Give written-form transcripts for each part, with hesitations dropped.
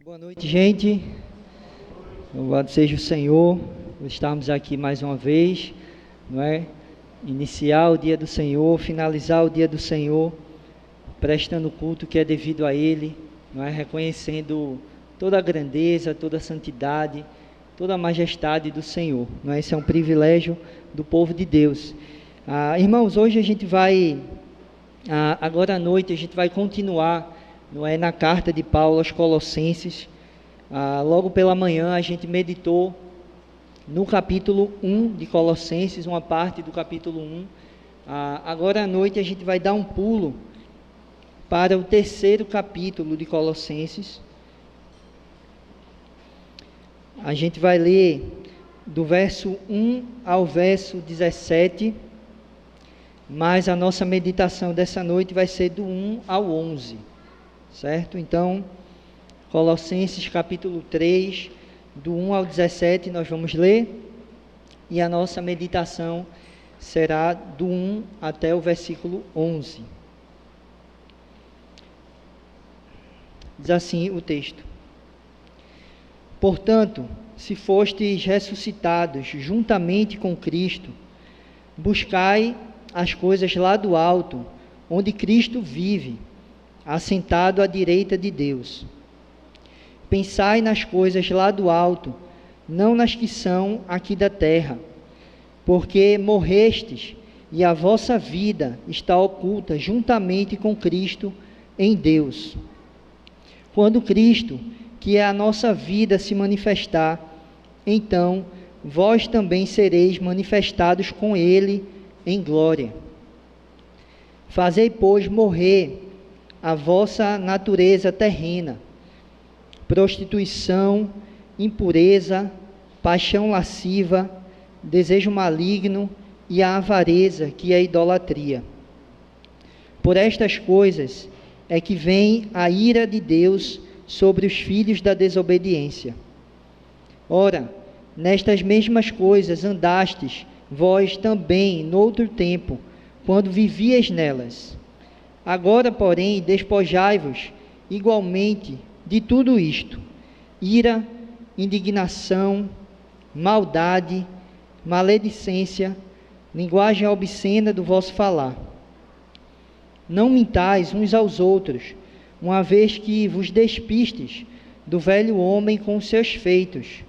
Boa noite, gente. Louvado seja o Senhor por estarmos aqui mais uma vez, não é? Iniciar o dia do Senhor, finalizar o dia do Senhor, prestando o culto que é devido a Ele, não é? Reconhecendo toda a grandeza, toda a santidade, toda a majestade do Senhor, não é? Esse é um privilégio do povo de Deus. Irmãos, hoje a gente vai, agora à noite, a gente vai continuar, não é, na carta de Paulo aos Colossenses. Logo pela manhã a gente meditou no capítulo 1 de Colossenses, uma parte do capítulo 1. Agora à noite a gente vai dar um pulo para o terceiro capítulo de Colossenses. A gente vai ler do verso 1 ao verso 17, mas a nossa meditação dessa noite vai ser do 1 ao 11, certo? Então, Colossenses capítulo 3, do 1 ao 17, nós vamos ler, e a nossa meditação será do 1 até o versículo 11. Diz assim o texto: Portanto, se fostes ressuscitados juntamente com Cristo, buscai as coisas lá do alto, onde Cristo vive, assentado à direita de Deus. Pensai nas coisas lá do alto, não nas que são aqui da terra, porque morrestes e a vossa vida está oculta juntamente com Cristo em Deus. Quando Cristo, que é a nossa vida, se manifestar, então vós também sereis manifestados com Ele em glória. Fazei, pois, morrer a vossa natureza terrena: prostituição, impureza, paixão lasciva, desejo maligno e a avareza, que é a idolatria. Por estas coisas é que vem a ira de Deus sobre os filhos da desobediência. Ora, nestas mesmas coisas andastes vós também noutro tempo, quando vivíeis nelas. Agora, porém, despojai-vos igualmente de tudo isto: ira, indignação, maldade, maledicência, linguagem obscena do vosso falar. Não mintais uns aos outros, uma vez que vos despistes do velho homem com os seus feitos,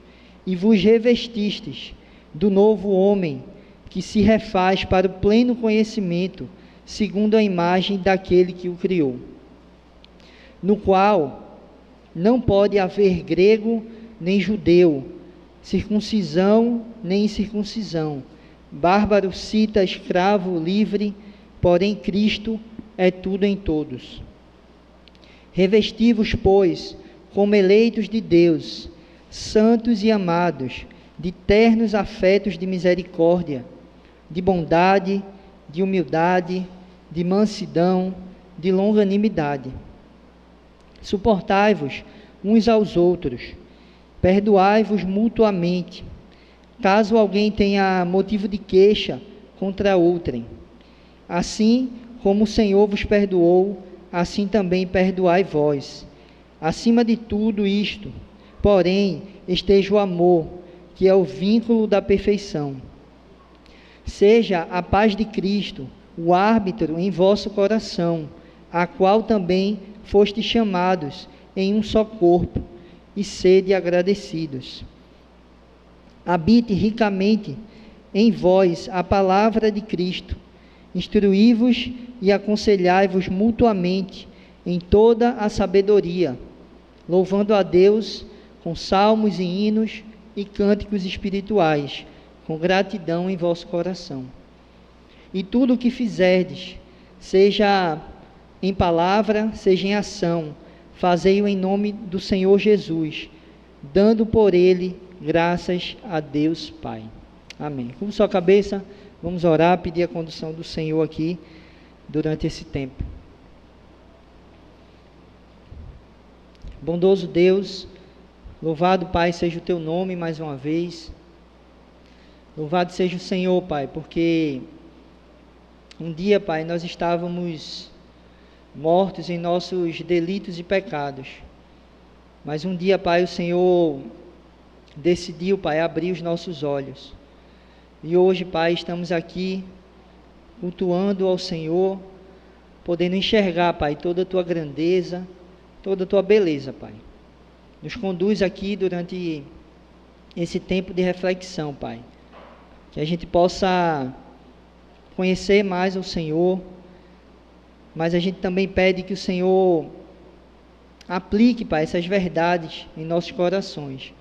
e vos revestistes do novo homem, que se refaz para o pleno conhecimento, segundo a imagem daquele que o criou, no qual não pode haver grego nem judeu, circuncisão nem incircuncisão, bárbaro, cita, escravo, livre, porém Cristo é tudo em todos. Revesti-vos, pois, como eleitos de Deus, santos e amados, de ternos afetos de misericórdia, de bondade, de humildade, de mansidão, de longanimidade. Suportai-vos uns aos outros, perdoai-vos mutuamente, caso alguém tenha motivo de queixa contra outrem. Assim como o Senhor vos perdoou, assim também perdoai vós. Acima de tudo isto, porém, esteja o amor, que é o vínculo da perfeição. Seja a paz de Cristo o árbitro em vosso coração, a qual também fostes chamados em um só corpo, e sede agradecidos. Habite ricamente em vós a palavra de Cristo, instruí-vos e aconselhai-vos mutuamente em toda a sabedoria, louvando a Deus com salmos e hinos e cânticos espirituais, com gratidão em vosso coração. E tudo o que fizerdes, seja em palavra, seja em ação, fazei-o em nome do Senhor Jesus, dando por Ele graças a Deus Pai. Amém. Com sua cabeça, vamos orar, pedir a condução do Senhor aqui durante esse tempo. Bondoso Deus, louvado, Pai, seja o Teu nome mais uma vez. Louvado seja o Senhor, Pai, porque um dia, Pai, nós estávamos mortos em nossos delitos e pecados, Mas um dia, Pai, o Senhor decidiu, Pai, abrir os nossos olhos. E hoje, Pai, estamos aqui cultuando ao Senhor, podendo enxergar, Pai, toda a Tua grandeza, toda a Tua beleza, Pai. Nos conduz aqui durante esse tempo de reflexão, Pai. Que a gente possa conhecer mais o Senhor, mas a gente também pede que o Senhor aplique, Pai, essas verdades em nossos corações,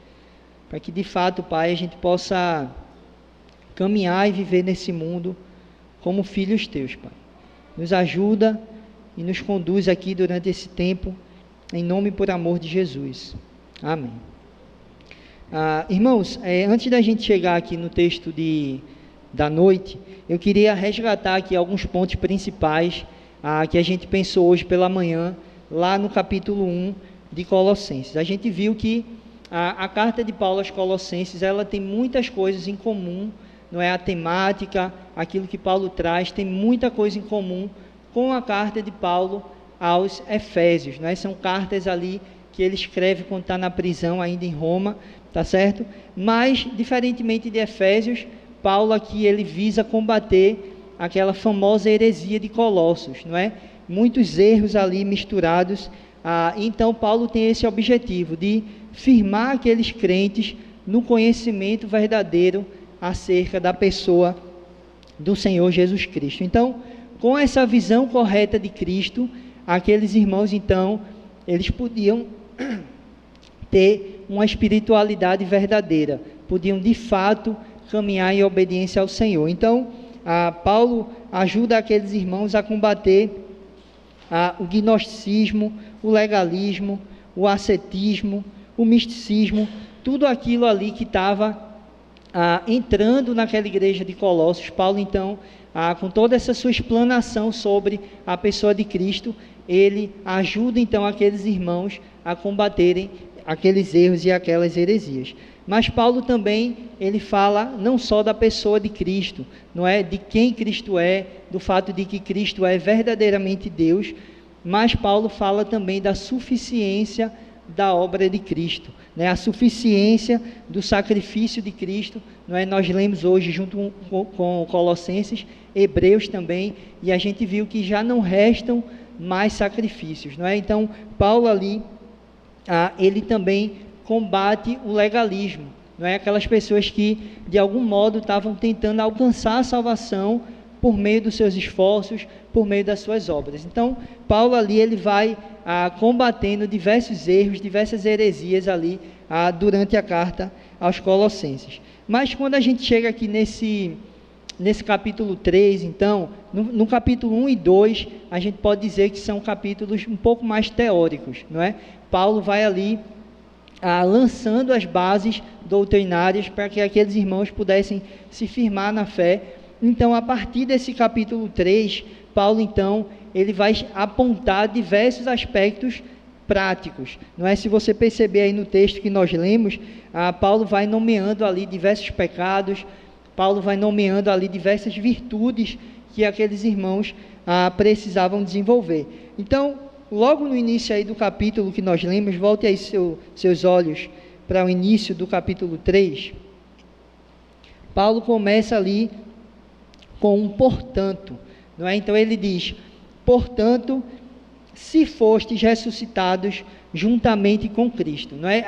para que de fato, Pai, a gente possa caminhar e viver nesse mundo como filhos Teus, Pai. Nos ajuda e nos conduz aqui durante esse tempo, em nome e por amor de Jesus. Amém. Irmãos, antes da gente chegar aqui no texto da noite, eu queria resgatar aqui alguns pontos principais que a gente pensou hoje pela manhã, lá no capítulo 1 de Colossenses. A gente viu que a carta de Paulo aos Colossenses, ela tem muitas coisas em comum, não é? A temática, aquilo que Paulo traz, tem muita coisa em comum com a carta de Paulo aos Efésios, não é? São cartas ali que ele escreve quando está na prisão ainda em Roma, tá certo? Mas, diferentemente de Efésios, Paulo aqui ele visa combater aquela famosa heresia de Colossos, não é? Muitos erros ali misturados. Então Paulo tem esse objetivo de firmar aqueles crentes no conhecimento verdadeiro acerca da pessoa do Senhor Jesus Cristo. Então, com essa visão correta de Cristo, aqueles irmãos, então, eles podiam ter uma espiritualidade verdadeira, podiam de fato caminhar em obediência ao Senhor. Então, Paulo ajuda aqueles irmãos a combater o gnosticismo, o legalismo, o ascetismo, o misticismo, tudo aquilo ali que estava entrando naquela igreja de Colossos. Paulo, então, com toda essa sua explanação sobre a pessoa de Cristo, ele ajuda, então, aqueles irmãos a combaterem aqueles erros e aquelas heresias. Mas Paulo também, ele fala não só da pessoa de Cristo, não é? De quem Cristo é, do fato de que Cristo é verdadeiramente Deus, mas Paulo fala também da suficiência da obra de Cristo, né? A suficiência do sacrifício de Cristo, não é? Nós lemos hoje junto com Colossenses, Hebreus também, e a gente viu que já não restam mais sacrifícios, não é? Então, Paulo ali, ele também combate o legalismo, não é? Aquelas pessoas que de algum modo estavam tentando alcançar a salvação por meio dos seus esforços, por meio das suas obras. Então, Paulo ali, ele vai combatendo diversos erros, diversas heresias ali durante a carta aos Colossenses. Mas quando a gente chega aqui nesse capítulo 3, então, no capítulo 1 e 2, a gente pode dizer que são capítulos um pouco mais teóricos, não é? Paulo vai ali lançando as bases doutrinárias para que aqueles irmãos pudessem se firmar na fé. Então, a partir desse capítulo 3, Paulo, então, ele vai apontar diversos aspectos práticos, não é? Se você perceber aí no texto que nós lemos, Paulo vai nomeando ali diversos pecados, Paulo vai nomeando ali diversas virtudes que aqueles irmãos precisavam desenvolver. Então, logo no início aí do capítulo que nós lemos, volte aí seus olhos para o início do capítulo 3, Paulo começa ali com um portanto, não é? Então ele diz, portanto, se fostes ressuscitados juntamente com Cristo, não é?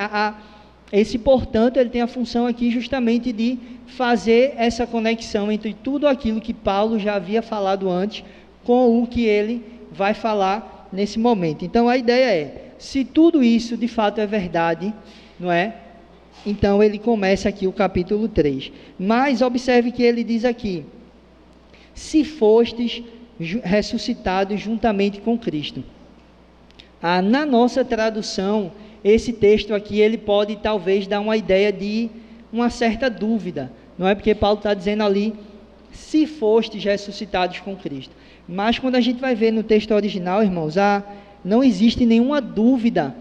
Esse portanto, ele tem a função aqui justamente de fazer essa conexão entre tudo aquilo que Paulo já havia falado antes com o que ele vai falar nesse momento. Então a ideia é, se tudo isso de fato é verdade, não é? Então ele começa aqui o capítulo 3. Mas observe que ele diz aqui, se fostes ressuscitados juntamente com Cristo. Na nossa tradução, esse texto aqui, ele pode talvez dar uma ideia de uma certa dúvida, não é? Porque Paulo está dizendo ali, se fostes ressuscitados com Cristo. Mas quando a gente vai ver no texto original, irmãos, não existe nenhuma dúvida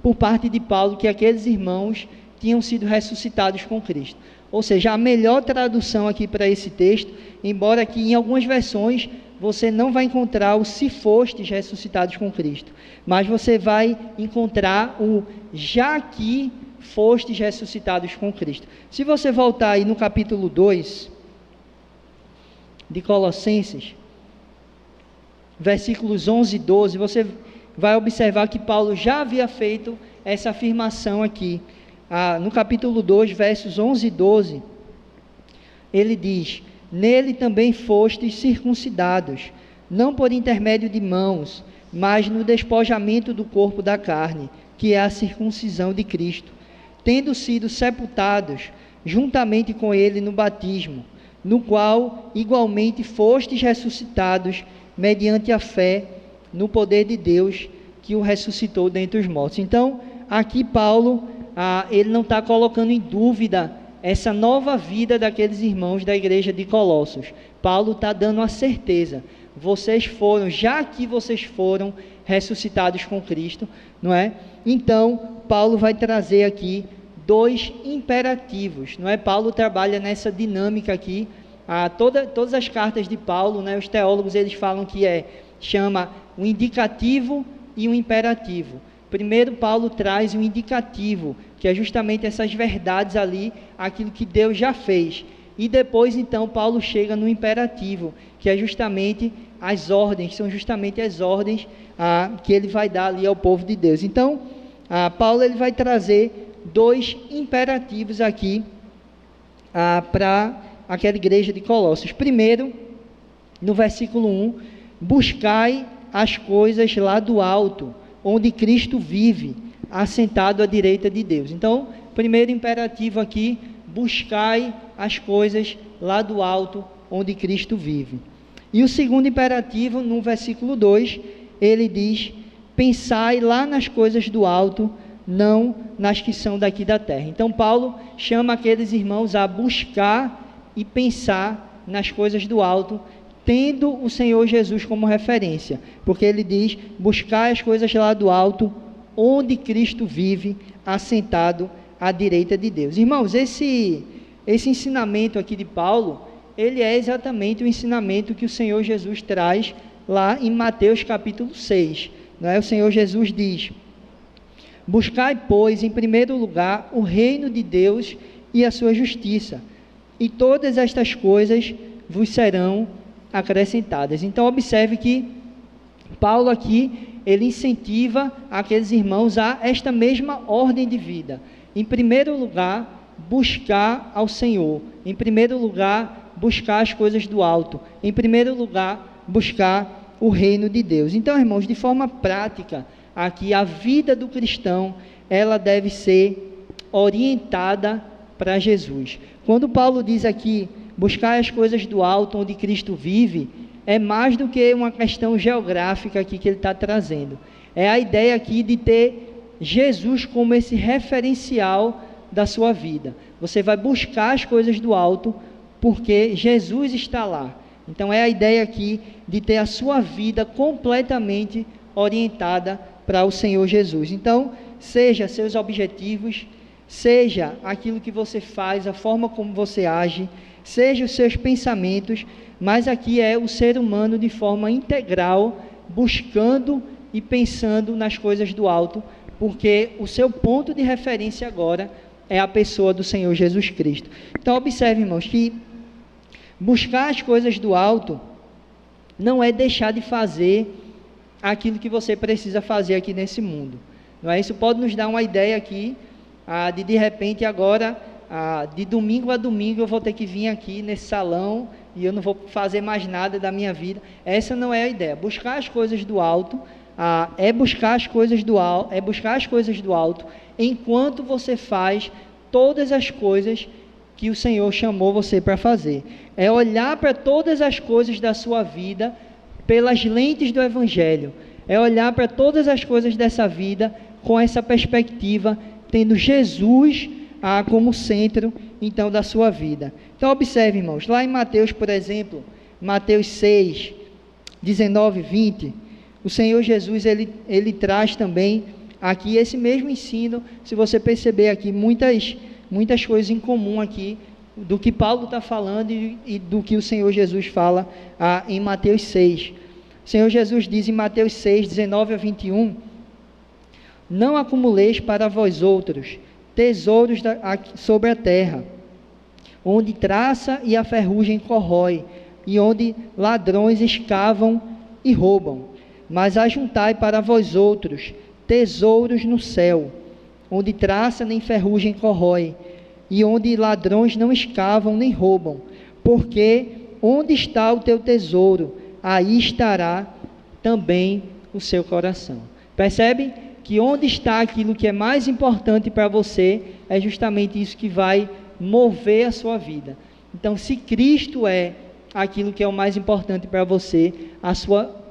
por parte de Paulo que aqueles irmãos tinham sido ressuscitados com Cristo. Ou seja, a melhor tradução aqui para esse texto, embora aqui em algumas versões você não vai encontrar o se fostes ressuscitados com Cristo, mas você vai encontrar o já que fostes ressuscitados com Cristo. Se você voltar aí no capítulo 2 de Colossenses, versículos 11 e 12, você vai observar que Paulo já havia feito essa afirmação aqui. No capítulo 2, versos 11 e 12, ele diz: nele também fostes circuncidados, não por intermédio de mãos, mas no despojamento do corpo da carne, que é a circuncisão de Cristo, tendo sido sepultados juntamente com ele no batismo, no qual igualmente fostes ressuscitados mediante a fé no poder de Deus que o ressuscitou dentre os mortos. Então, aqui Paulo, ele não está colocando em dúvida essa nova vida daqueles irmãos da igreja de Colossos. Paulo está dando a certeza: vocês foram, já que vocês foram ressuscitados com Cristo, não é? Então, Paulo vai trazer aqui dois imperativos, não é? Paulo trabalha nessa dinâmica aqui. Todas as cartas de Paulo, né, os teólogos eles falam que chama um indicativo e um imperativo. Primeiro Paulo traz um indicativo, que é justamente essas verdades ali, aquilo que Deus já fez. E depois então Paulo chega no imperativo, que é justamente as ordens, são justamente as ordens que ele vai dar ali ao povo de Deus. Então, Paulo ele vai trazer dois imperativos aqui para aquela igreja de Colossos. Primeiro, no versículo 1, buscai as coisas lá do alto, onde Cristo vive, assentado à direita de Deus. Então, primeiro imperativo aqui, buscai as coisas lá do alto, onde Cristo vive. E o segundo imperativo, no versículo 2, ele diz: pensai lá nas coisas do alto, não nas que são daqui da terra. Então, Paulo chama aqueles irmãos a buscar e pensar nas coisas do alto, tendo o Senhor Jesus como referência, porque ele diz: buscar as coisas lá do alto, onde Cristo vive, assentado à direita de Deus. Irmãos, esse ensinamento aqui de Paulo, ele é exatamente o ensinamento que o Senhor Jesus traz lá em Mateus capítulo 6, não é? O Senhor Jesus diz: buscai, pois, em primeiro lugar o reino de Deus e a sua justiça, e todas estas coisas vos serão acrescentadas. Então observe que Paulo aqui, ele incentiva aqueles irmãos a esta mesma ordem de vida. Em primeiro lugar, buscar ao Senhor. Em primeiro lugar, buscar as coisas do alto. Em primeiro lugar, buscar o reino de Deus. Então, irmãos, de forma prática, aqui a vida do cristão, ela deve ser orientada para Jesus. Quando Paulo diz aqui, buscar as coisas do alto, onde Cristo vive, é mais do que uma questão geográfica aqui que ele está trazendo. É a ideia aqui de ter Jesus como esse referencial da sua vida. Você vai buscar as coisas do alto, porque Jesus está lá. Então é a ideia aqui de ter a sua vida completamente orientada para o Senhor Jesus. Então, seja seus objetivos, seja aquilo que você faz, a forma como você age, seja os seus pensamentos, mas aqui é o ser humano de forma integral, buscando e pensando nas coisas do alto, porque o seu ponto de referência agora é a pessoa do Senhor Jesus Cristo. Então observe, irmãos, que buscar as coisas do alto não é deixar de fazer aquilo que você precisa fazer aqui nesse mundo, não é? Isso pode nos dar uma ideia aqui, de repente agora, de domingo a domingo eu vou ter que vir aqui nesse salão e eu não vou fazer mais nada da minha vida. Essa não é a ideia. Buscar as coisas do alto, é buscar as coisas do alto, enquanto você faz todas as coisas que o Senhor chamou você para fazer. É olhar para todas as coisas da sua vida pelas lentes do Evangelho. É olhar para todas as coisas dessa vida com essa perspectiva, tendo Jesus como centro, então, da sua vida. Então, observe, irmãos, lá em Mateus, por exemplo, Mateus 6, 19 e 20, o Senhor Jesus, ele traz também aqui esse mesmo ensino. Se você perceber aqui, muitas coisas em comum aqui do que Paulo está falando e do que o Senhor Jesus fala em Mateus 6. O Senhor Jesus diz em Mateus 6, 19 a 21, não acumuleis para vós outros tesouros sobre a terra, onde traça e a ferrugem corrói, e onde ladrões escavam e roubam, mas ajuntai para vós outros tesouros no céu, onde traça nem ferrugem corrói, e onde ladrões não escavam nem roubam, porque onde está o teu tesouro, aí estará também o seu coração. Percebe que onde está aquilo que é mais importante para você, é justamente isso que vai mover a sua vida. Então, se Cristo é aquilo que é o mais importante para você,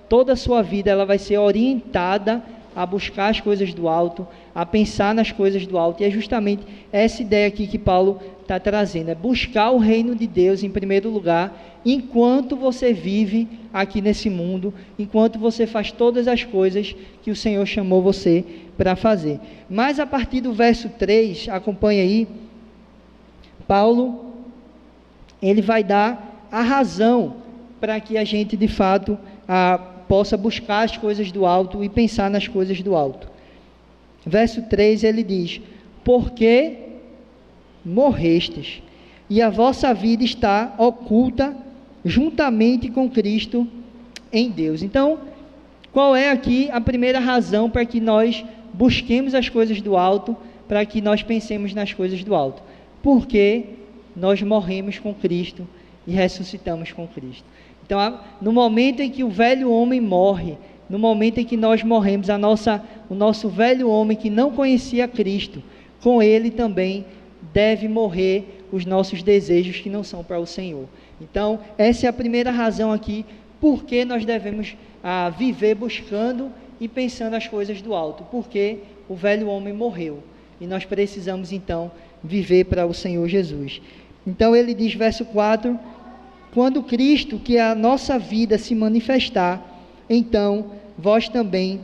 toda a sua vida ela vai ser orientada a buscar as coisas do alto, a pensar nas coisas do alto, e é justamente essa ideia aqui que Paulo está trazendo, é buscar o reino de Deus em primeiro lugar, enquanto você vive aqui nesse mundo, enquanto você faz todas as coisas que o Senhor chamou você para fazer. Mas a partir do verso 3, acompanha aí, Paulo, ele vai dar a razão para que a gente de fato possa buscar as coisas do alto e pensar nas coisas do alto. Verso 3 ele diz, porque morrestes, e a vossa vida está oculta juntamente com Cristo em Deus. Então, qual é aqui a primeira razão para que nós busquemos as coisas do alto, para que nós pensemos nas coisas do alto? Porque nós morremos com Cristo e ressuscitamos com Cristo. Então, no momento em que o velho homem morre, no momento em que nós morremos, o nosso velho homem que não conhecia Cristo, com ele também deve morrer os nossos desejos que não são para o Senhor. Então, essa é a primeira razão aqui, porque nós devemos viver buscando e pensando as coisas do alto, porque o velho homem morreu, e nós precisamos então viver para o Senhor Jesus. Então ele diz, verso 4, quando Cristo, que é a nossa vida, se manifestar, então vós também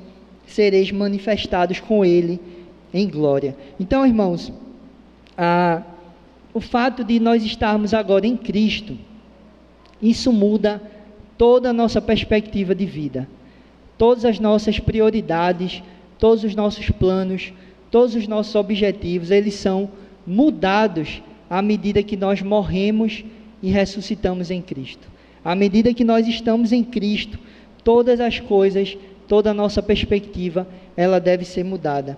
sereis manifestados com Ele em glória. Então, irmãos, o fato de nós estarmos agora em Cristo, isso muda toda a nossa perspectiva de vida, todas as nossas prioridades, todos os nossos planos, todos os nossos objetivos, eles são mudados à medida que nós morremos e ressuscitamos em Cristo. À medida que nós estamos em Cristo, todas as coisas, toda a nossa perspectiva, ela deve ser mudada.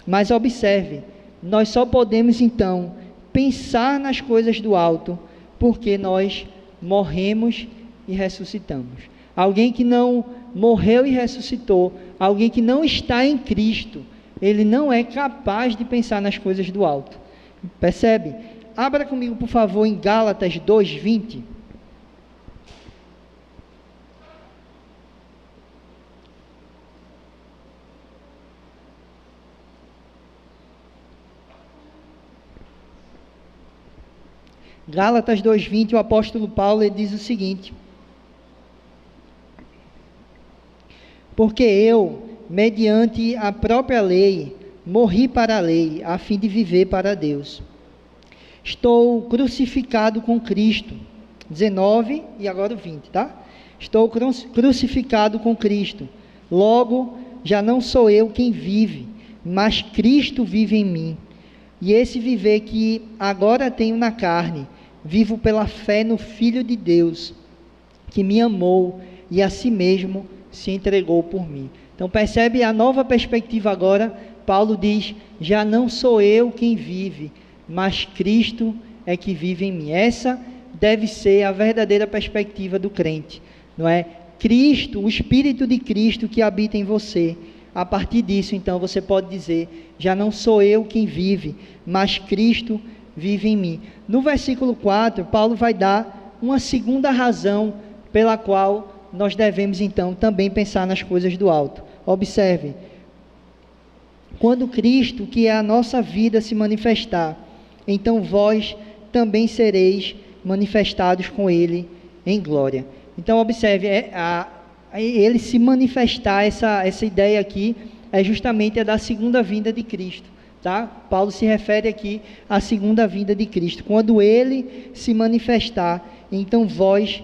Mas observe, nós só podemos então pensar nas coisas do alto, porque nós morremos e ressuscitamos. Alguém que não morreu e ressuscitou, alguém que não está em Cristo, ele não é capaz de pensar nas coisas do alto. Percebe? Abra comigo, por favor, em Gálatas 2:20. Gálatas 2:20, o apóstolo Paulo ele diz o seguinte: porque eu, mediante a própria lei, morri para a lei, a fim de viver para Deus. Estou crucificado com Cristo. 19 e agora o 20, tá? Estou crucificado com Cristo. Logo, já não sou eu quem vive, mas Cristo vive em mim. E esse viver que agora tenho na carne, vivo pela fé no Filho de Deus, que me amou e a si mesmo se entregou por mim. Então percebe a nova perspectiva agora. Paulo diz, já não sou eu quem vive, mas Cristo é que vive em mim. Essa deve ser a verdadeira perspectiva do crente, não é? Cristo, o Espírito de Cristo que habita em você. A partir disso, então, você pode dizer, já não sou eu quem vive, mas Cristo vive em mim. No versículo 4, Paulo vai dar uma segunda razão pela qual nós devemos, então, também pensar nas coisas do alto. Observe, quando Cristo, que é a nossa vida, se manifestar, então vós também sereis manifestados com Ele em glória. Então observe, Ele se manifestar, essa ideia aqui, é justamente a da segunda vinda de Cristo. tá? Paulo se refere aqui à segunda vinda de Cristo. Quando ele se manifestar, então vós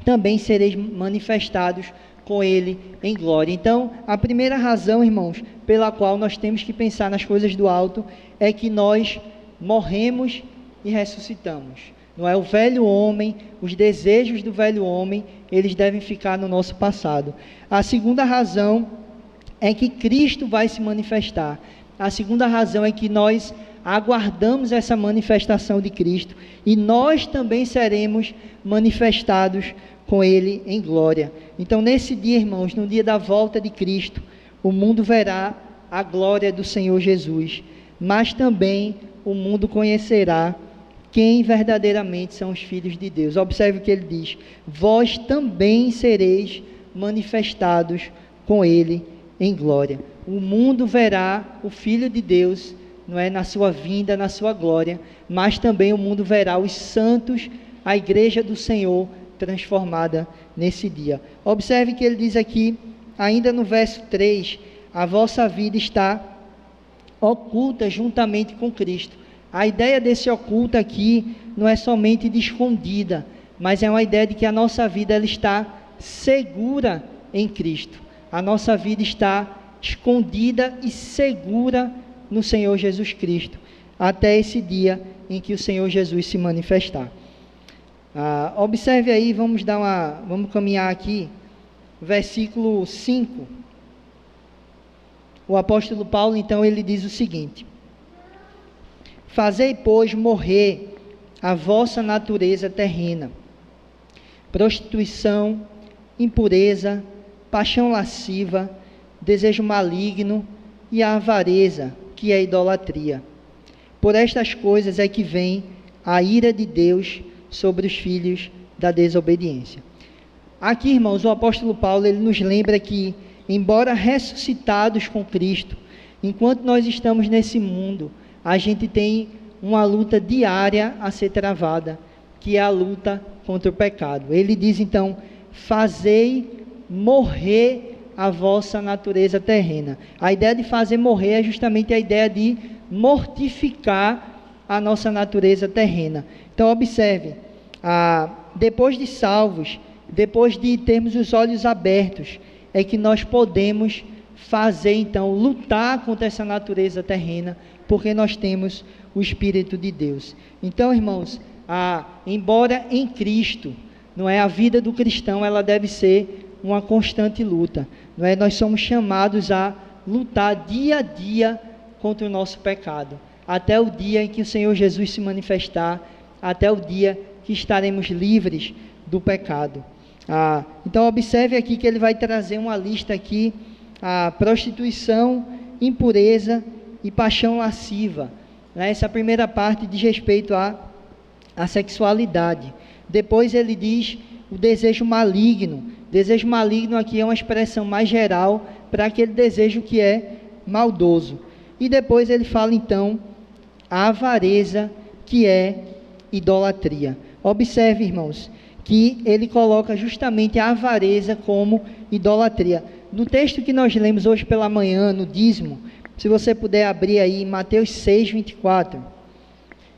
também sereis manifestados com ele em glória. Então, a primeira razão, irmãos, pela qual nós temos que pensar nas coisas do alto, é que nós morremos e ressuscitamos. Não é o velho homem, os desejos do velho homem, eles devem ficar no nosso passado. A segunda razão é que Cristo vai se manifestar. A segunda razão é que nós aguardamos essa manifestação de Cristo e nós também seremos manifestados com ele em glória. Então, nesse dia, irmãos, no dia da volta de Cristo, o mundo verá a glória do Senhor Jesus, mas também o mundo conhecerá quem verdadeiramente são os filhos de Deus. Observe o que ele diz: vós também sereis manifestados com ele em glória. O mundo verá o Filho de Deus, não é, na sua vinda, na sua glória, mas também o mundo verá os santos, a igreja do Senhor transformada nesse dia. Observe que ele diz aqui, ainda no verso 3, a vossa vida está oculta juntamente com Cristo. A ideia desse oculto aqui não é somente de escondida, mas é uma ideia de que a nossa vida ela está segura em Cristo. A nossa vida está escondida e segura no Senhor Jesus Cristo, até esse dia em que o Senhor Jesus se manifestar. Observe aí, vamos caminhar aqui, versículo 5. O apóstolo Paulo, então, ele diz o seguinte: fazei, pois, morrer a vossa natureza terrena, prostituição, impureza, paixão lasciva, desejo maligno e a avareza, que é a idolatria. Por estas coisas é que vem a ira de Deus sobre os filhos da desobediência. Aqui, irmãos, o apóstolo Paulo, ele nos lembra que, embora ressuscitados com Cristo, enquanto nós estamos nesse mundo, a gente tem uma luta diária a ser travada, que é a luta contra o pecado. Ele diz então: fazei morrer a vossa natureza terrena. A ideia de fazer morrer é justamente a ideia de mortificar a nossa natureza terrena. Então observe, depois de salvos, depois de termos os olhos abertos, é que nós podemos fazer então, lutar contra essa natureza terrena, porque nós temos o Espírito de Deus. Então, irmãos, embora em Cristo, não é, a vida do cristão, ela deve ser uma constante luta, não é? Nós somos chamados a lutar dia a dia contra o nosso pecado, até o dia em que o Senhor Jesus se manifestar, até o dia que estaremos livres do pecado. Então observe aqui que ele vai trazer uma lista aqui: a prostituição, impureza e paixão lasciva. Essa primeira parte diz respeito à sexualidade. Depois ele diz o desejo maligno. Desejo maligno aqui é uma expressão mais geral para aquele desejo que é maldoso. E depois ele fala então a avareza, que é idolatria. Observe, irmãos, que ele coloca justamente a avareza como idolatria. No texto que nós lemos hoje pela manhã, no dízimo, se você puder abrir aí Mateus 6, 24,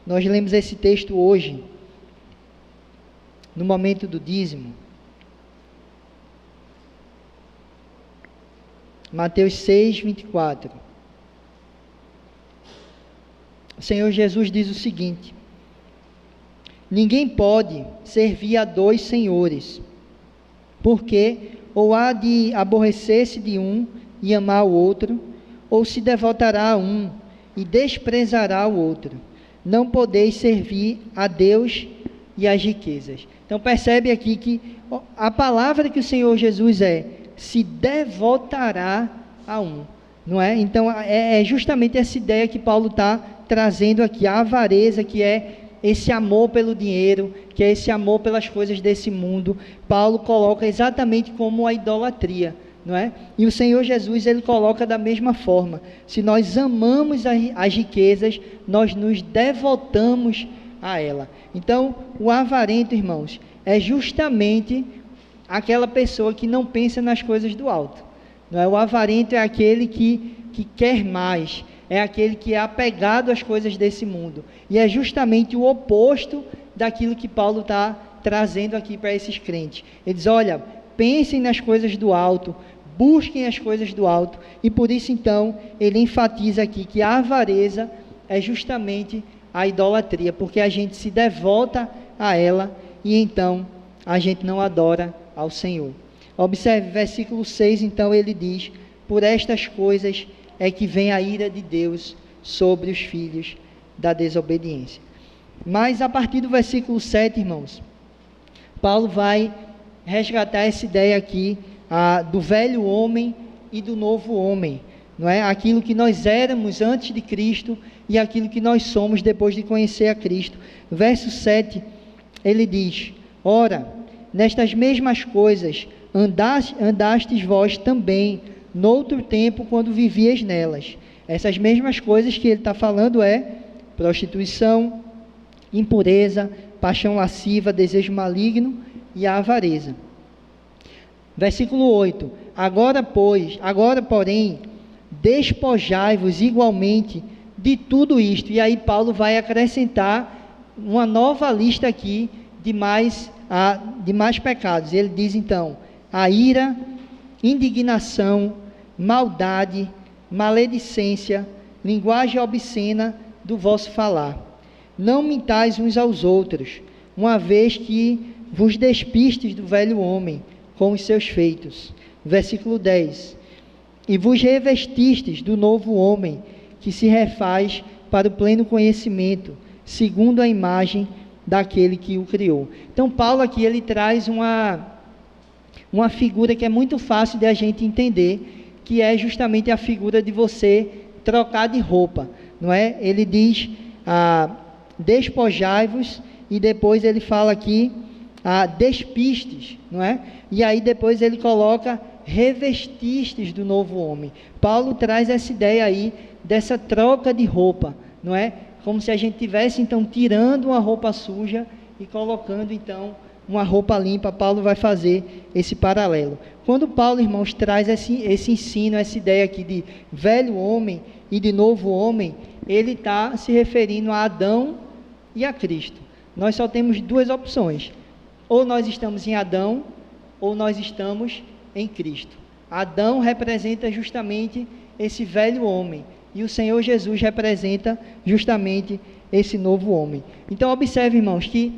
nós lemos esse texto hoje, no momento do dízimo. Mateus 6, 24. O Senhor Jesus diz o seguinte: ninguém pode servir a dois senhores, porque ou há de aborrecer-se de um e amar o outro, ou se devotará a um e desprezará o outro. Não podeis servir a Deus e às riquezas. Então percebe aqui que a palavra que o Senhor Jesus se devotará a um, não é? Então é justamente essa ideia que Paulo está trazendo aqui, a avareza, que é esse amor pelo dinheiro, que é esse amor pelas coisas desse mundo. Paulo coloca exatamente como a idolatria, não é? E o Senhor Jesus, ele coloca da mesma forma: se nós amamos as riquezas, nós nos devotamos a ela. Então, o avarento, irmãos, é justamente aquela pessoa que não pensa nas coisas do alto, não é? O avarento é aquele que quer mais, é aquele que é apegado às coisas desse mundo. E é justamente o oposto daquilo que Paulo está trazendo aqui para esses crentes. Ele diz, olha, pensem nas coisas do alto, busquem as coisas do alto, e por isso então ele enfatiza aqui que a avareza é justamente a idolatria, porque a gente se devota a ela e então a gente não adora ao Senhor. Observe, versículo 6, então ele diz, por estas coisas é que vem a ira de Deus sobre os filhos da desobediência. Mas a partir do versículo 7, irmãos, Paulo vai resgatar essa ideia aqui do velho homem e do novo homem, não é? Aquilo que nós éramos antes de Cristo e aquilo que nós somos depois de conhecer a Cristo. Verso 7, ele diz, ora, nestas mesmas coisas andastes vós também, noutro tempo, quando vivias nelas. Essas mesmas coisas que ele está falando é prostituição, impureza, paixão lasciva, desejo maligno e a avareza. Versículo 8, agora, porém, despojai-vos igualmente de tudo isto. E aí Paulo vai acrescentar uma nova lista aqui de mais pecados. Ele diz então, a ira, indignação, maldade, maledicência, linguagem obscena do vosso falar. Não mintais uns aos outros, uma vez que vos despistes do velho homem com os seus feitos. Versículo 10. E vos revestistes do novo homem, que se refaz para o pleno conhecimento, segundo a imagem daquele que o criou. Então Paulo aqui ele traz uma figura que é muito fácil de a gente entender, que é justamente a figura de você trocar de roupa, não é? Ele diz, despojai-vos, e depois ele fala aqui, despistes, não é? E aí depois ele coloca, revestistes do novo homem. Paulo traz essa ideia aí, dessa troca de roupa, não é? Como se a gente estivesse então tirando uma roupa suja e colocando então uma roupa limpa. Paulo vai fazer esse paralelo. Quando Paulo, irmãos, traz esse ensino, essa ideia aqui de velho homem e de novo homem, ele está se referindo a Adão e a Cristo. Nós só temos duas opções, ou nós estamos em Adão, ou nós estamos em Cristo. Adão representa justamente esse velho homem, e o Senhor Jesus representa justamente esse novo homem. Então observe, irmãos, que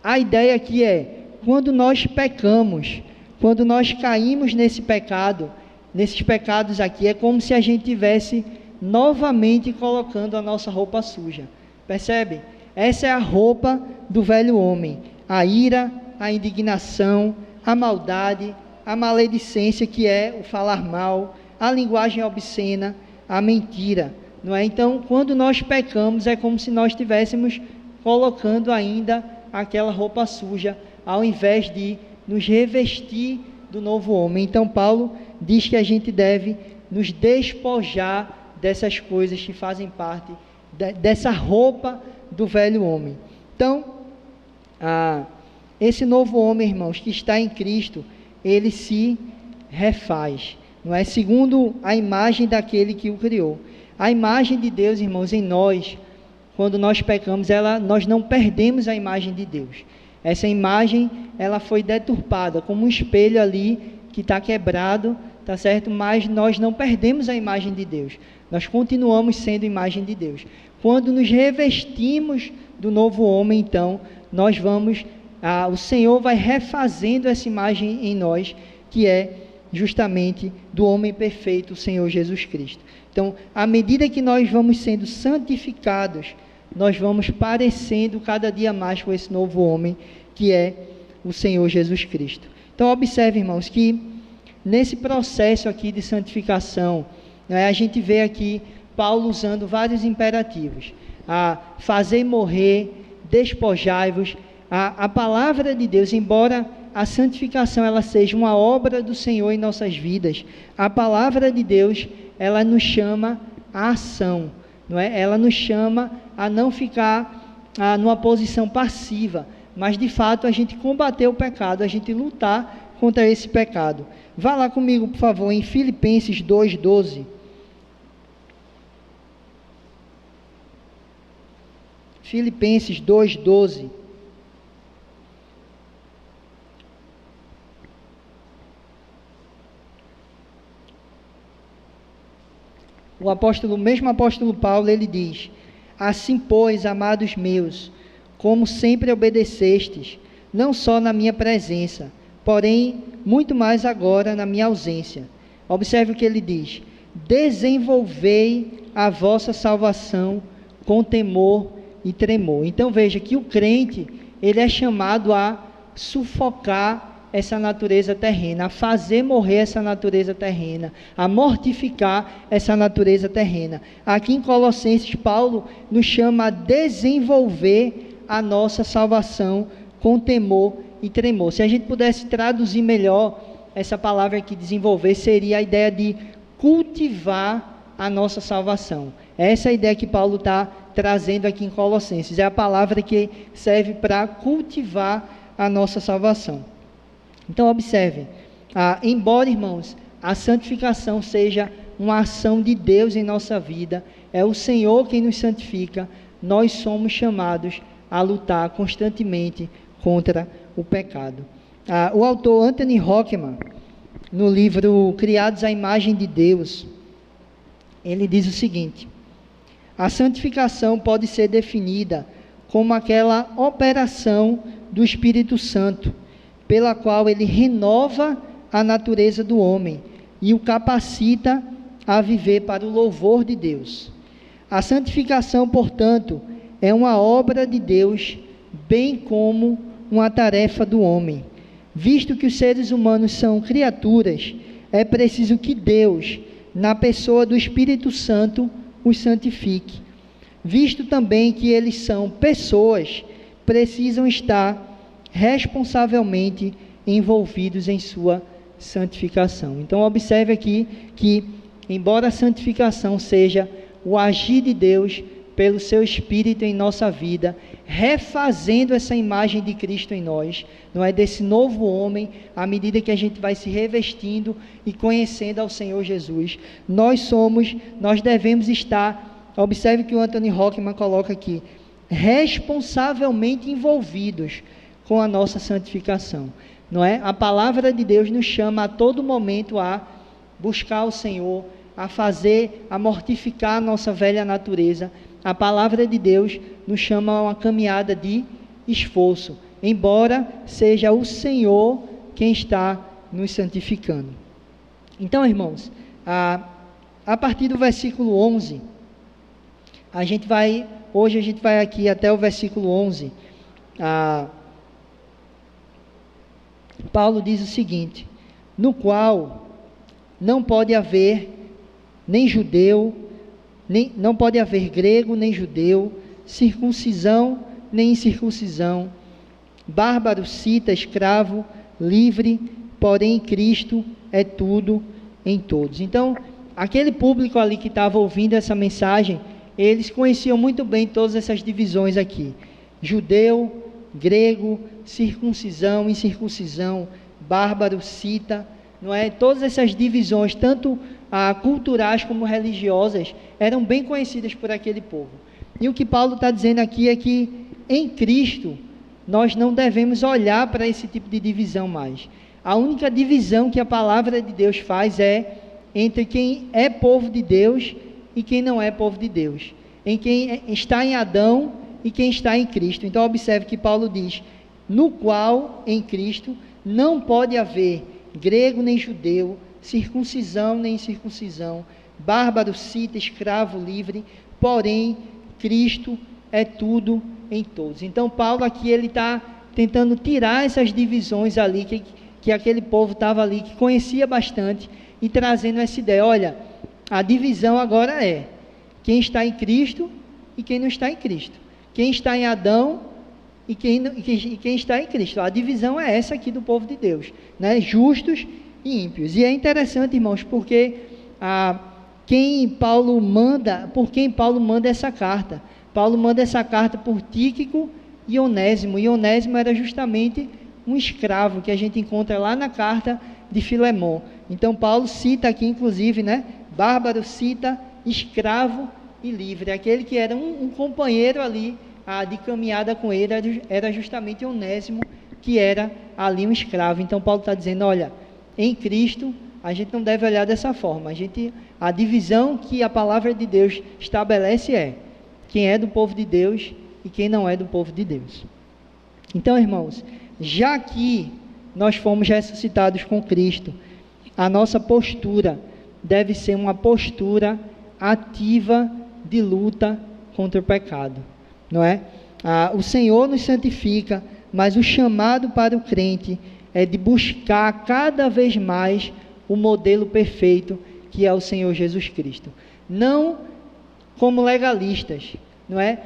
a ideia aqui é, quando nós pecamos, quando nós caímos nesse pecado, nesses pecados aqui, é como se a gente tivesse novamente colocando a nossa roupa suja. Percebe? Essa é a roupa do velho homem. A ira, a indignação, a maldade, a maledicência, que é o falar mal, a linguagem obscena, a mentira, não é? Então, quando nós pecamos, é como se nós estivéssemos colocando ainda aquela roupa suja, ao invés de nos revestir do novo homem. Então, Paulo diz que a gente deve nos despojar dessas coisas que fazem parte dessa roupa do velho homem. Então, esse novo homem, irmãos, que está em Cristo, ele se refaz, não é? Segundo a imagem daquele que o criou. A imagem de Deus, irmãos, em nós, quando nós pecamos, nós não perdemos a imagem de Deus. Essa imagem, ela foi deturpada, como um espelho ali, que está quebrado, tá certo? Mas nós não perdemos a imagem de Deus. Nós continuamos sendo imagem de Deus. Quando nos revestimos do novo homem, então, nós vamos, o Senhor vai refazendo essa imagem em nós, que é justamente do homem perfeito, o Senhor Jesus Cristo. Então, à medida que nós vamos sendo santificados, nós vamos parecendo cada dia mais com esse novo homem, que é o Senhor Jesus Cristo. Então, observe, irmãos, que nesse processo aqui de santificação, a gente vê aqui Paulo usando vários imperativos. Fazer morrer, despojai-vos. A palavra de Deus, embora a santificação ela seja uma obra do Senhor em nossas vidas, a palavra de Deus, ela nos chama à ação, não é? Ela nos chama a não ficar numa posição passiva, mas de fato a gente combater o pecado, a gente lutar contra esse pecado. Vá lá comigo, por favor, em Filipenses 2:12. Filipenses 2:12. O mesmo apóstolo Paulo, ele diz: assim, pois, amados meus, como sempre obedecestes, não só na minha presença, porém, muito mais agora na minha ausência. Observe o que ele diz: desenvolvei a vossa salvação com temor e tremor. Então veja que o crente, ele é chamado a sufocar essa natureza terrena, a fazer morrer essa natureza terrena, a mortificar essa natureza terrena. Aqui em Colossenses, Paulo nos chama a desenvolver a nossa salvação com temor e tremor. Se a gente pudesse traduzir melhor essa palavra aqui, desenvolver, seria a ideia de cultivar a nossa salvação. Essa é a ideia que Paulo está trazendo aqui em Colossenses. É a palavra que serve para cultivar a nossa salvação. Então, observe, embora, irmãos, a santificação seja uma ação de Deus em nossa vida, é o Senhor quem nos santifica, nós somos chamados a lutar constantemente contra o pecado. O autor Anthony Hockman, no livro Criados à Imagem de Deus, ele diz o seguinte: a santificação pode ser definida como aquela operação do Espírito Santo, pela qual ele renova a natureza do homem e o capacita a viver para o louvor de Deus. A santificação, portanto, é uma obra de Deus, bem como uma tarefa do homem. Visto que os seres humanos são criaturas, é preciso que Deus, na pessoa do Espírito Santo, os santifique. Visto também que eles são pessoas, precisam estar responsavelmente envolvidos em sua santificação. Então observe aqui que, embora a santificação seja o agir de Deus pelo seu Espírito em nossa vida, refazendo essa imagem de Cristo em nós, não é, desse novo homem, à medida que a gente vai se revestindo e conhecendo ao Senhor Jesus, nós devemos estar, observe que o Anthony Hockman coloca aqui, responsavelmente envolvidos com a nossa santificação, não é? A palavra de Deus nos chama a todo momento a buscar o Senhor, a mortificar a nossa velha natureza. A palavra de Deus nos chama a uma caminhada de esforço, embora seja o Senhor quem está nos santificando. Então, irmãos, a partir do versículo 11, hoje a gente vai aqui até o versículo 11, Paulo diz o seguinte: no qual não pode haver nem judeu, não pode haver grego nem judeu, circuncisão nem incircuncisão, bárbaro, cita, escravo, livre, porém Cristo é tudo em todos. Então, aquele público ali que estava ouvindo essa mensagem, eles conheciam muito bem todas essas divisões aqui: judeu, grego, circuncisão, incircuncisão, bárbaro, cita, não é? Todas essas divisões, tanto culturais como religiosas, eram bem conhecidas por aquele povo. E o que Paulo está dizendo aqui é que em Cristo nós não devemos olhar para esse tipo de divisão mais. A única divisão que a palavra de Deus faz é entre quem é povo de Deus e quem não é povo de Deus, em quem está em Adão e quem está em Cristo. Então observe que Paulo diz: no qual em Cristo não pode haver grego nem judeu, circuncisão nem incircuncisão, bárbaro, cita, escravo, livre, porém Cristo é tudo em todos. Então Paulo aqui ele está tentando tirar essas divisões ali que aquele povo estava ali, que conhecia bastante, e trazendo essa ideia: olha, a divisão agora é quem está em Cristo e quem não está em Cristo, quem está em Adão e quem está em Cristo. A divisão é essa aqui do povo de Deus, né? Justos e ímpios. E é interessante, irmãos, porque por quem Paulo manda essa carta? Paulo manda essa carta por Tíquico e Onésimo, e Onésimo era justamente um escravo que a gente encontra lá na carta de Filemão. Então Paulo cita aqui, inclusive, né, bárbaro, cita, escravo e livre, aquele que era um companheiro ali de caminhada com ele era justamente Onésimo, que era ali um escravo. Então Paulo está dizendo, olha, em Cristo a gente não deve olhar dessa forma. A divisão que a palavra de Deus estabelece é quem é do povo de Deus e quem não é do povo de Deus. Então, irmãos, já que nós fomos ressuscitados com Cristo, a nossa postura deve ser uma postura ativa de luta contra o pecado, não é? O Senhor nos santifica, mas o chamado para o crente é de buscar cada vez mais o modelo perfeito que é o Senhor Jesus Cristo. Não como legalistas, não é?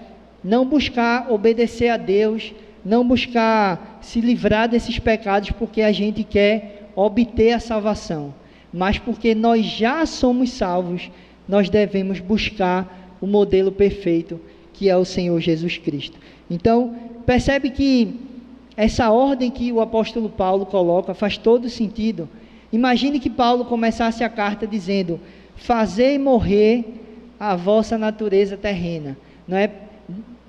Não buscar obedecer a Deus, não buscar se livrar desses pecados porque a gente quer obter a salvação, mas porque nós já somos salvos, nós devemos buscar o modelo perfeito que é o Senhor Jesus Cristo. Então, percebe que essa ordem que o apóstolo Paulo coloca faz todo sentido. Imagine que Paulo começasse a carta dizendo, fazei morrer a vossa natureza terrena, não é?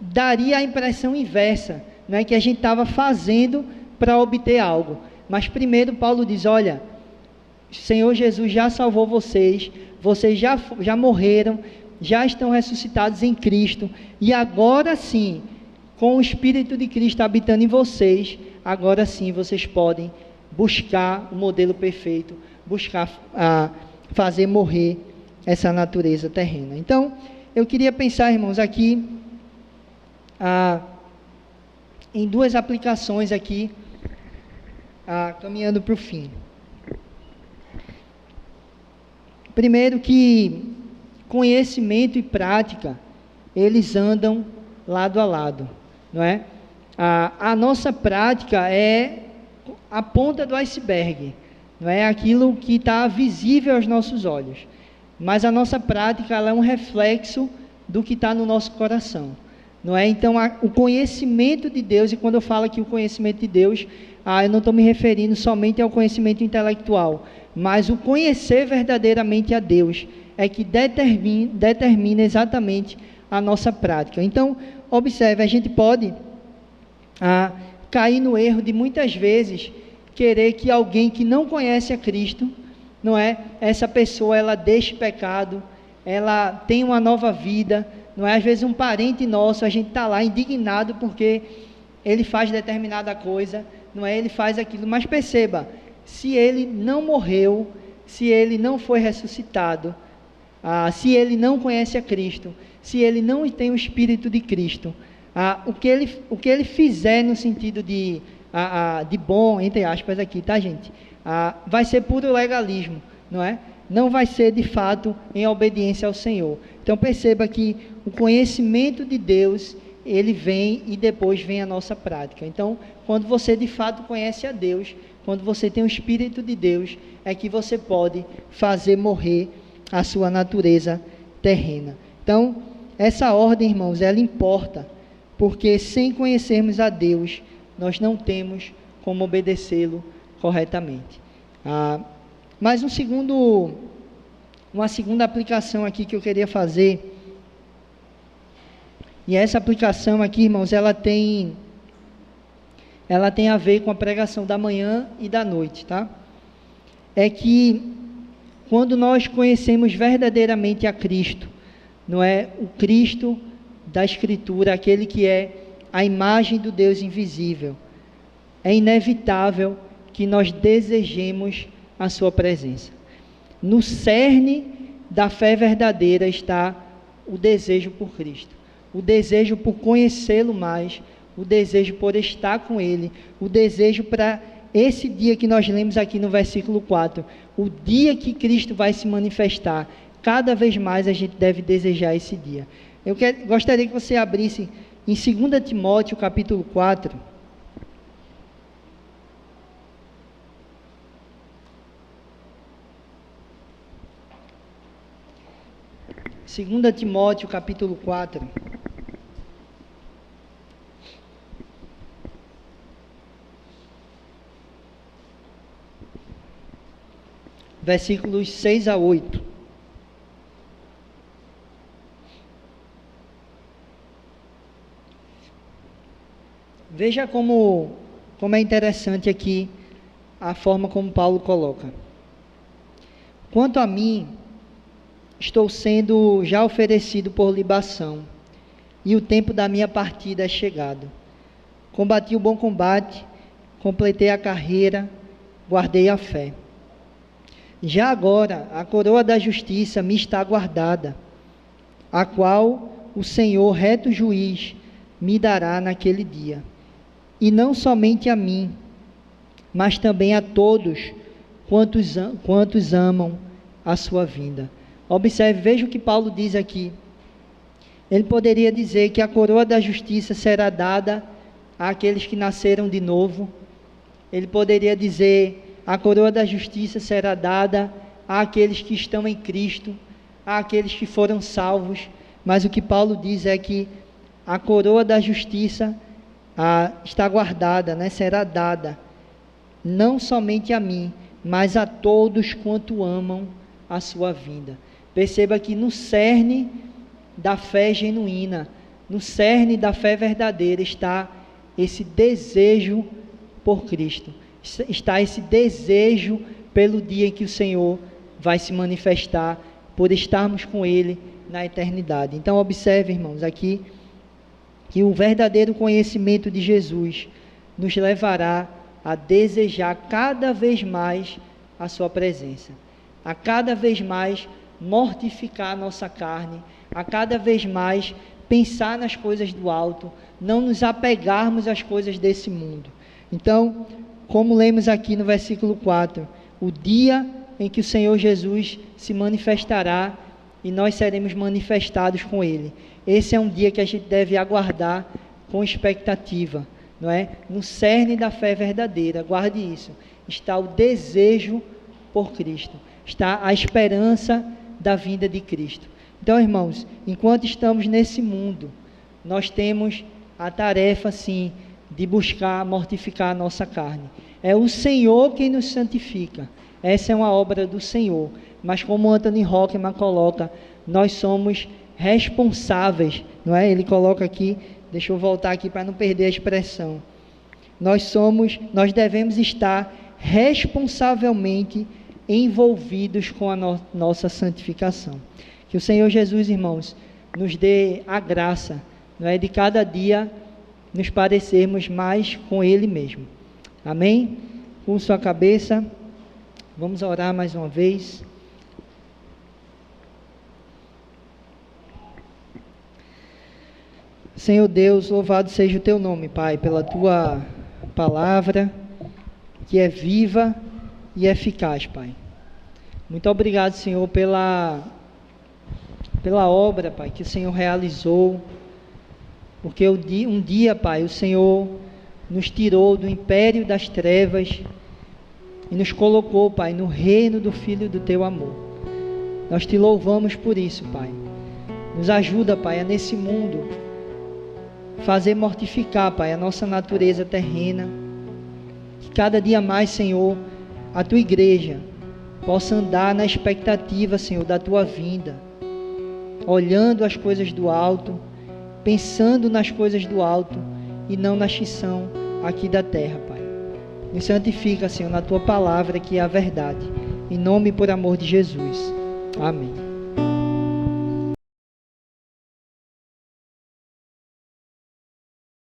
Daria a impressão inversa, não é? Que a gente estava fazendo para obter algo, mas primeiro Paulo diz, olha, Senhor Jesus já salvou vocês, vocês já morreram, já estão ressuscitados em Cristo, e agora sim, com o Espírito de Cristo habitando em vocês, agora sim vocês podem buscar o modelo perfeito, buscar fazer morrer essa natureza terrena. Então, eu queria pensar, irmãos, aqui em duas aplicações aqui, caminhando para o fim. Primeiro que conhecimento e prática, eles andam lado a lado, não é? A nossa prática é a ponta do iceberg, não é aquilo que está visível aos nossos olhos, mas a nossa prática ela é um reflexo do que está no nosso coração, não é? Então, o conhecimento de Deus, e quando eu falo aqui o conhecimento de Deus, eu não estou me referindo somente ao conhecimento intelectual, mas o conhecer verdadeiramente a Deus é que determina exatamente a nossa prática. Então, observe, a gente pode cair no erro de muitas vezes querer que alguém que não conhece a Cristo, não é? Essa pessoa, ela deixe pecado, ela tem uma nova vida, não é? Às vezes um parente nosso, a gente está lá indignado porque ele faz determinada coisa, não é? Ele faz aquilo, mas perceba, se ele não morreu, se ele não foi ressuscitado, se ele não conhece a Cristo, se ele não tem o Espírito de Cristo, o que ele fizer no sentido de bom, entre aspas aqui, tá, gente? Vai ser puro legalismo, não é? Não vai ser de fato em obediência ao Senhor. Então perceba que o conhecimento de Deus, ele vem e depois vem a nossa prática. Então, quando você de fato conhece a Deus, quando você tem o Espírito de Deus, é que você pode fazer morrer a sua natureza terrena. Então, essa ordem, irmãos, ela importa, porque sem conhecermos a Deus, nós não temos como obedecê-lo corretamente. Mas uma segunda aplicação aqui que eu queria fazer, e essa aplicação aqui, irmãos, ela tem a ver com a pregação da manhã e da noite, tá? É que quando nós conhecemos verdadeiramente a Cristo, não é o Cristo da Escritura, aquele que é a imagem do Deus invisível, é inevitável que nós desejemos a sua presença. No cerne da fé verdadeira está o desejo por Cristo, o desejo por conhecê-lo mais, o desejo por estar com Ele, o desejo para esse dia que nós lemos aqui no versículo 4, o dia que Cristo vai se manifestar. Cada vez mais a gente deve desejar esse dia. Eu gostaria que você abrisse em 2 Timóteo capítulo 4. 2 Timóteo capítulo 4. Versículos 6 a 8. Veja como é interessante aqui a forma como Paulo coloca. Quanto a mim, estou sendo já oferecido por libação, e o tempo da minha partida é chegado. Combati o bom combate, completei a carreira, guardei a fé. Já agora, a coroa da justiça me está guardada, a qual o Senhor, reto juiz, me dará naquele dia. E não somente a mim, mas também a todos quantos amam a sua vinda. Observe, veja o que Paulo diz aqui. Ele poderia dizer que a coroa da justiça será dada àqueles que nasceram de novo. Ele poderia dizer, a coroa da justiça será dada àqueles que estão em Cristo, àqueles que foram salvos. Mas o que Paulo diz é que a coroa da justiça está guardada, será dada, não somente a mim, mas a todos quanto amam a sua vinda. Perceba que no cerne da fé genuína, no cerne da fé verdadeira, está esse desejo por Cristo, está esse desejo pelo dia em que o Senhor vai se manifestar, por estarmos com Ele na eternidade. Então observe, irmãos, aqui, que o verdadeiro conhecimento de Jesus nos levará a desejar cada vez mais a sua presença, a cada vez mais mortificar a nossa carne, a cada vez mais pensar nas coisas do alto, não nos apegarmos às coisas desse mundo. Então, como lemos aqui no versículo 4, o dia em que o Senhor Jesus se manifestará e nós seremos manifestados com Ele. Esse é um dia que a gente deve aguardar com expectativa, não é? No cerne da fé verdadeira, guarde isso, está o desejo por Cristo, está a esperança da vinda de Cristo. Então, irmãos, enquanto estamos nesse mundo, nós temos a tarefa, sim, de buscar mortificar a nossa carne. É o Senhor quem nos santifica. Essa é uma obra do Senhor. Mas como Anthony Rockman coloca, nós somos responsáveis, não é? Ele coloca aqui, deixa eu voltar aqui para não perder a expressão. Nós devemos estar responsavelmente envolvidos com a nossa santificação. Que o Senhor Jesus, irmãos, nos dê a graça, não é, de cada dia nos parecermos mais com Ele mesmo. Amém? Com sua cabeça, vamos orar mais uma vez. Senhor Deus, louvado seja o Teu nome, Pai, pela Tua palavra, que é viva e eficaz, Pai. Muito obrigado, Senhor, pela obra, Pai, que o Senhor realizou, porque um dia, Pai, o Senhor nos tirou do império das trevas e nos colocou, Pai, no reino do Filho do Teu amor. Nós Te louvamos por isso, Pai. Nos ajuda, Pai, a nesse mundo fazer mortificar, Pai, a nossa natureza terrena, que cada dia mais, Senhor, a Tua igreja possa andar na expectativa, Senhor, da Tua vinda, olhando as coisas do alto, pensando nas coisas do alto e não na xição aqui da terra, Pai. Me santifica, Senhor, na Tua palavra, que é a verdade. Em nome e por amor de Jesus. Amém.